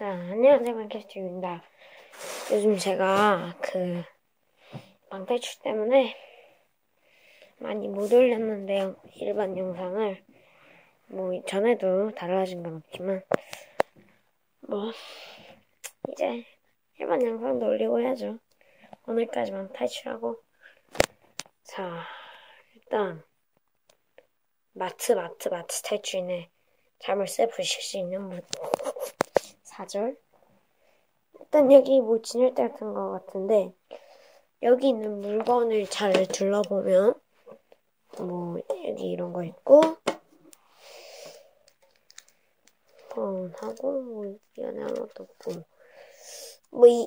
자, 안녕하세요, 마이캐스트입니다. 요즘 제가 방탈출 때문에 많이 못 올렸는데요. 일반 영상을. 전에도 달라진 건 없지만, 이제 일반 영상도 올리고 해야죠. 오늘까지만 탈출하고. 자, 일단, 마트 탈출인의 자물쇠 부실 수 있는 문. 4절. 일단 여기 진열대 같은 거 같은데, 여기 있는 물건을 잘 둘러보면 여기 이런 거 있고 하고 이 안에 아무것도 없고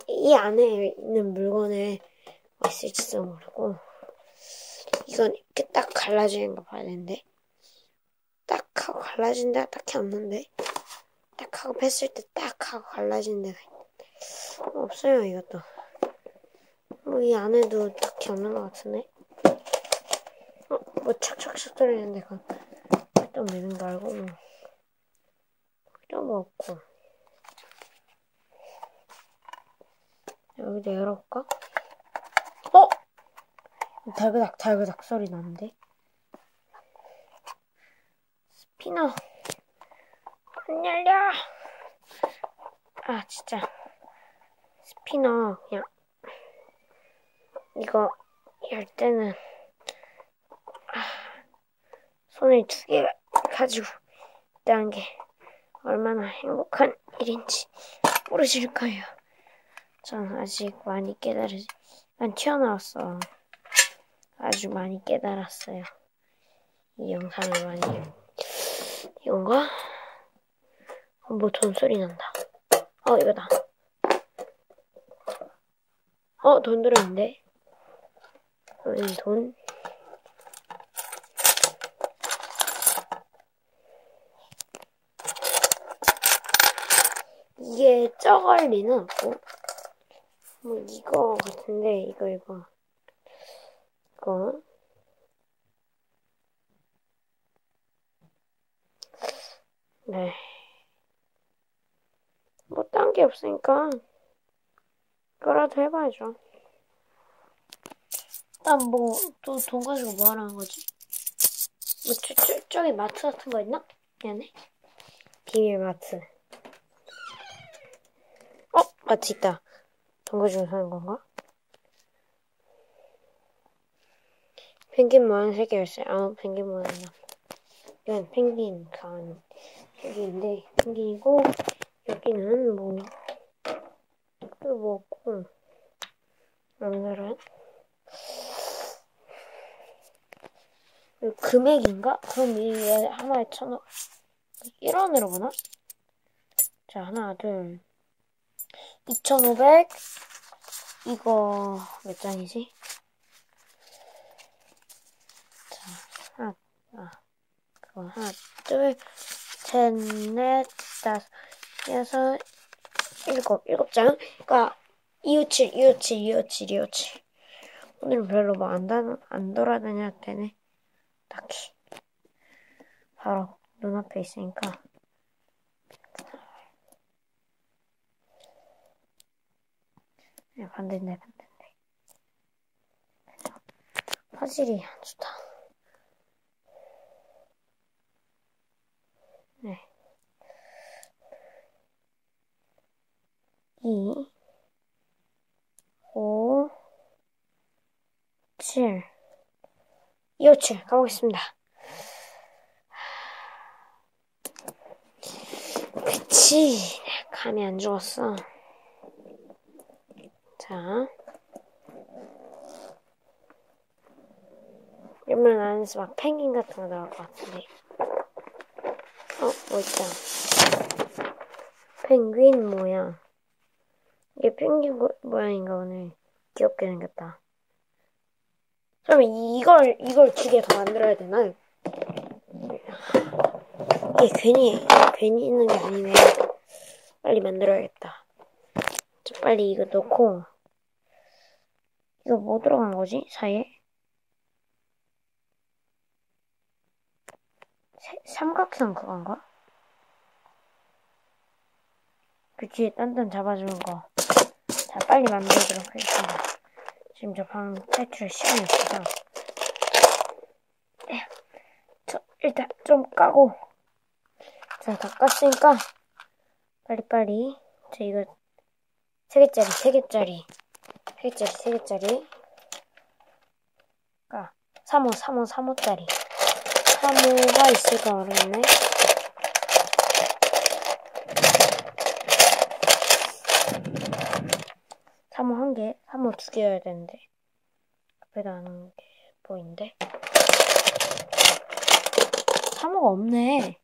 이 안에 있는 물건에 뭐 있을지도 모르고 이건 이렇게 딱 갈라지는 거 봐야 되는데 딱 하고 갈라진 데가 딱히 없는데 딱 하고 뺐을 때 딱 하고 갈라진 데가 없어요. 이것도 이 안에도 딱히 없는 것 같은데 착착착 소리는데 그건 또 매는 거 알고 또 없고 여기도 열어볼까? 달그닥 소리 나는데 스피너 안 열려. 진짜 스피너 그냥 이거 열 때는 손을 2개 가지고 있다는 게 얼마나 행복한 일인지 모르실 거예요. 전 아직 많이 난 튀어나왔어. 아주 많이 깨달았어요. 이 영상을 많이. 이건가? 돈 소리 난다. 이거다. 돈 들어있는데? 돈. 이게 적을 리는 없고 이거 같은데 이거 네 딴 게 없으니까 이거라도 해봐야죠. 일단 또 돈 가지고 뭐 하라는 거지? 저기 마트 같은 거 있나? 미안해. 비밀 마트. 마트 있다. 돈 가지고 사는 건가? 펭귄 모양 3개 열쇠. 펭귄 모양이야. 이건 펭귄 가은 펭귄인데 펭귄이고 여기는 또 없고 오늘은 금액인가? 그럼 이게 하나에 1,000원 1원으로 보나? 자, 하나, 둘 2,500 이거 몇 장이지? 자, 하나, 둘, 셋, 넷, 다섯, 여섯, 일곱 장. 그러니까 257. 오늘은 별로 안 돌아다녀도 되네. 딱히. 바로 눈앞에 있으니까. 반대인데. 화질이 안 좋다. 네. 2, 5, 7, 257 가보겠습니다. 그치, 감이 안 좋았어. 자, 이러면 안에서 막 펭귄 같은 거 나올 것 같은데. 뭐 있다. 펭귄 모양. 이게 펭귄 모양인가 오늘. 귀엽게 생겼다. 그럼 이걸 2개 더 만들어야 되나? 이게 괜히 있는 게 아니네. 빨리 만들어야겠다. 빨리 이거 넣고. 이거 뭐 들어간 거지? 사이에? 삼각형 그건가? 그 뒤에 단단 잡아주는 거. 자, 빨리 만들도록 하겠습니다. 지금 저 방 탈출할 시간이 없어서. 저, 일단 좀 까고. 자, 다 깠으니까, 빨리빨리. 자, 이거, 3개짜리. 까. 3호짜리. 3호가 있을까 모르겠네. 3호 1개, 3호 2개여야 되는데. 앞에다 하는 게 보이는데. 3호가 없네.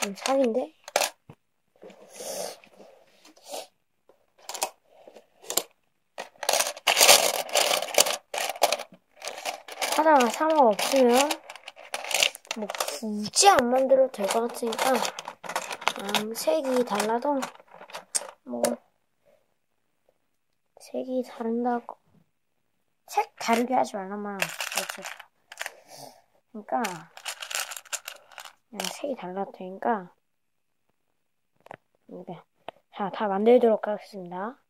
좀 사기인데? 하다가 3호가 없으면, 뭐, 굳이 안 만들어도 될 것 같으니까, 색이 달라도, 뭐, 색이 다른다고, 색 다르게 하지 말란 말 그렇죠. 그러니까, 그냥 색이 달라도 되니까, 이렇게. 자, 다 만들도록 하겠습니다.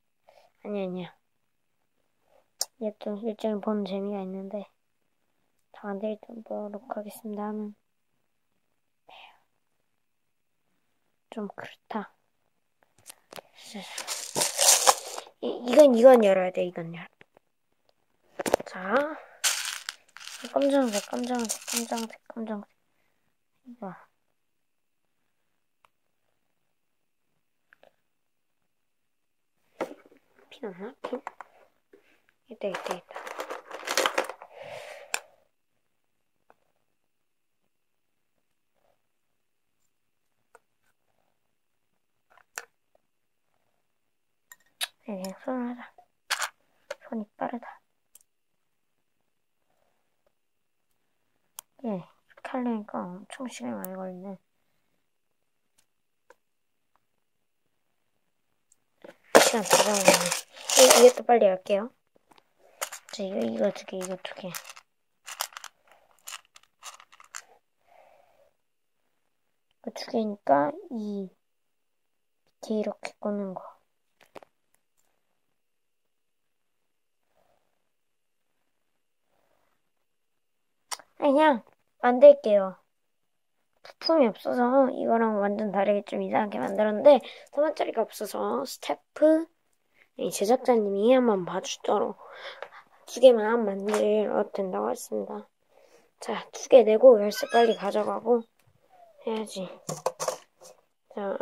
아니야. 또 일종의 보는 재미가 있는데, 다 만들도록 하겠습니다 하면, 좀 그렇다. 이건 열어야 돼, 자, 검정색. 이거. 핀 없나? 핀? 있다. 그냥 손을 하자. 손이 빠르다. 예, 이렇게 하려니까 엄청 시간이 많이 걸리네. 시간 다 잡아먹네. 이것도 빨리 할게요. 자, 이거 2개. 이거 2개니까 밑에 이렇게 꽂는 거. 그냥 만들게요. 부품이 없어서 이거랑 완전 다르게 좀 이상하게 만들었는데 3원짜리가 없어서 스태프 제작자님이 한번 봐주도록 2개만 만들어도 된다고 했습니다. 자, 2개 내고 열쇠 빨리 가져가고 해야지. 자,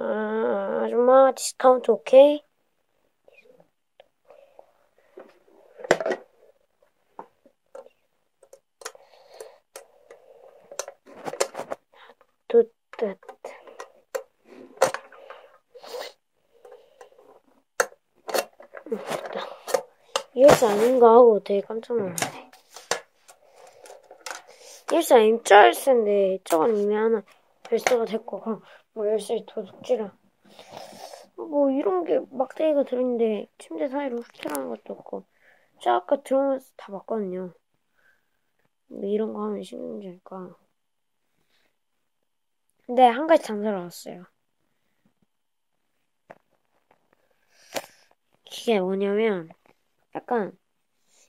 아줌마 디스카운트 오케이? 뜻. 됐다. 열쇠 아닌가 하고 되게 깜짝 놀랐네. 열쇠 아닌 저 열쇠인데 저건 이미 하나 열쇠가 됐고 그럼 뭐 열쇠 도둑질아. 뭐 이런 게 막대기가 들어있는데 침대 사이로 훑어나는 것도 없고 저 아까 들어오면서 다 봤거든요. 근데 이런 거 하면 신경질까. 근데 한 가지 단서를 얻었어요. 이게 뭐냐면 약간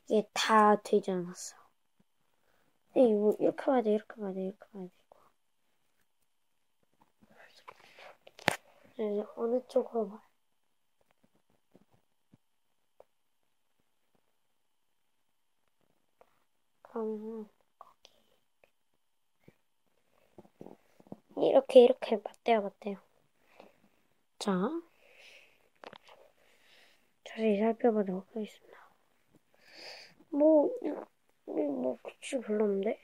이게 다 되지 않았어. 근데 이거 이렇게 봐야 돼. 이제 어느 쪽으로 봐. 그러면 이렇게 맞대요. 자, 자세히 살펴보도록 하겠습니다. 뭐 그치 별로 없는데?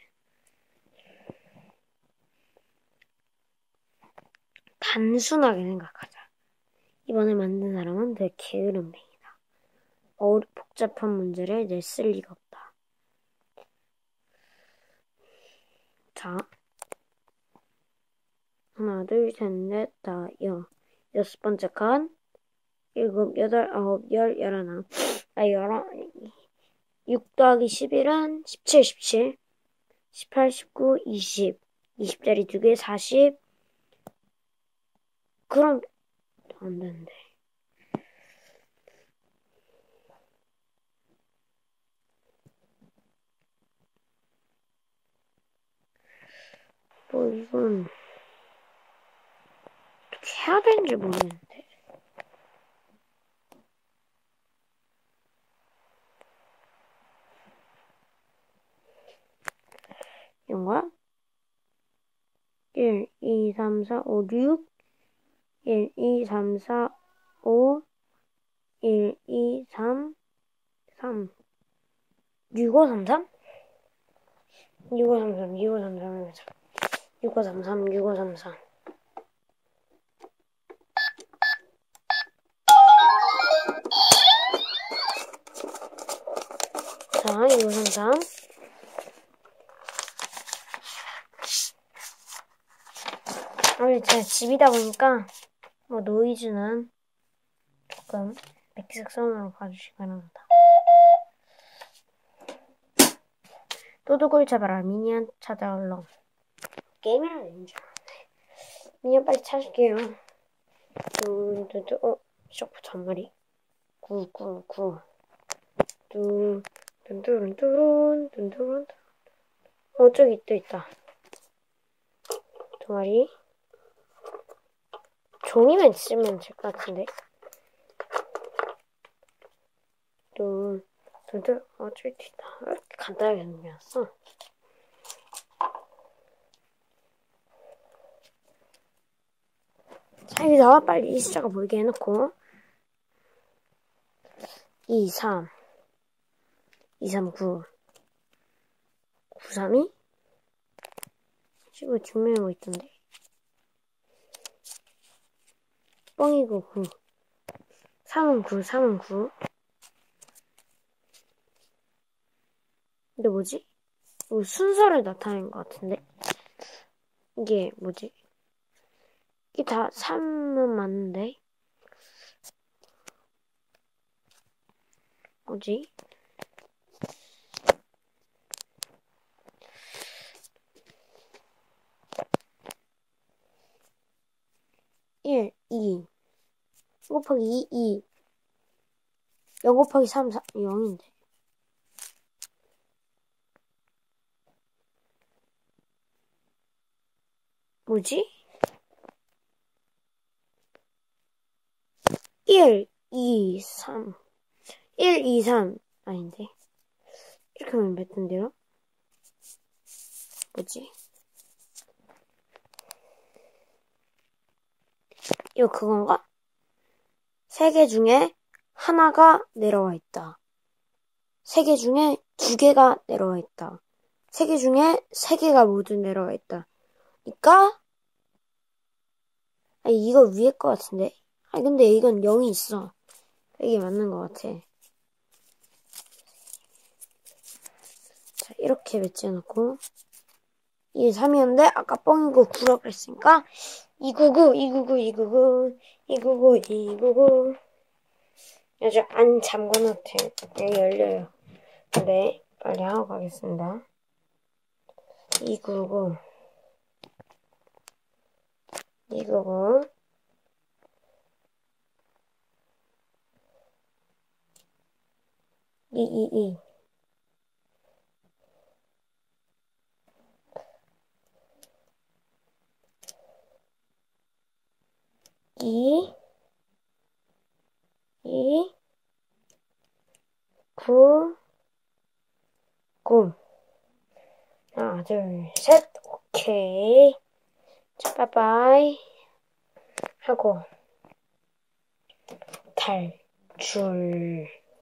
단순하게 생각하자. 이번에 만든 사람은 되게 게으름뱅이다. 복잡한 문제를 냈을 리가 없다. 자, 하나, 둘, 셋, 넷, 다, 6번째 칸. 7, 8, 9, 10, 11. 6 더하기 11은 17. 18, 19, 20. 20짜리 2개, 40. 그럼 안 되는데. 이건 어떻게 해야 되는지 모르겠는데. 이런 거야? 1, 2, 3, 4, 5, 6 1, 2, 3, 4, 5 1, 2, 3, 3 6, 5, 3, 3? 6, 5, 3, 3, 6, 5, 3, 3 해보자. 6, 5, 3, 3, 6, 5, 3, 4 자, 6, 5, 3, 3 제가 집이다 보니까 뭐 노이즈는 조금 백색 선으로 봐주시기 바랍니다. 도둑을 잡아라. 미니언 찾아 얼렁. 게임이라는 얘기죠. 미니언 빨리 찾을게요. 쇼프 전머리. 구. 둔두룬. 저기 또 있다. 두 마리. 종이면 쓰면 될 것 같은데. 저기 있다. 왜 이렇게 간단하게 생겼어? 자, 여기다가 빨리 이 숫자가 보이게 해놓고 2, 3 9 3이 지금 증명하고 있던데. 뻥이고 9 3은 9 근데 뭐지? 순서를 나타내는 것 같은데. 이게 뭐지? 이게 다 3은 맞는데. 뭐지? (1, 2) 1 곱하기 2, 2 0 곱하기 3, 4 0인데. 뭐지? 1, 2, 3 1, 2, 3 아닌데. 이렇게 하면 몇 던데요? 뭐지? 이거 그건가? 3개 중에 하나가 내려와 있다. 3개 중에 2개가 내려와 있다. 3개 중에 3개가 모두 내려와 있다. 그러니까 이거 위에 거 같은데. 근데 이건 0이 있어. 이게 맞는 것 같아. 자, 이렇게 배치해놓고 1, 3이었는데 아까 뻥이고 9라고 그랬으니까 299 아주 안 잠궈놓을 테 열려요. 네, 빨리 하고 가겠습니다. 299 222 2 9 9 하나, 둘, 셋. 오케이. 자, 빠이빠이. 하고 탈출.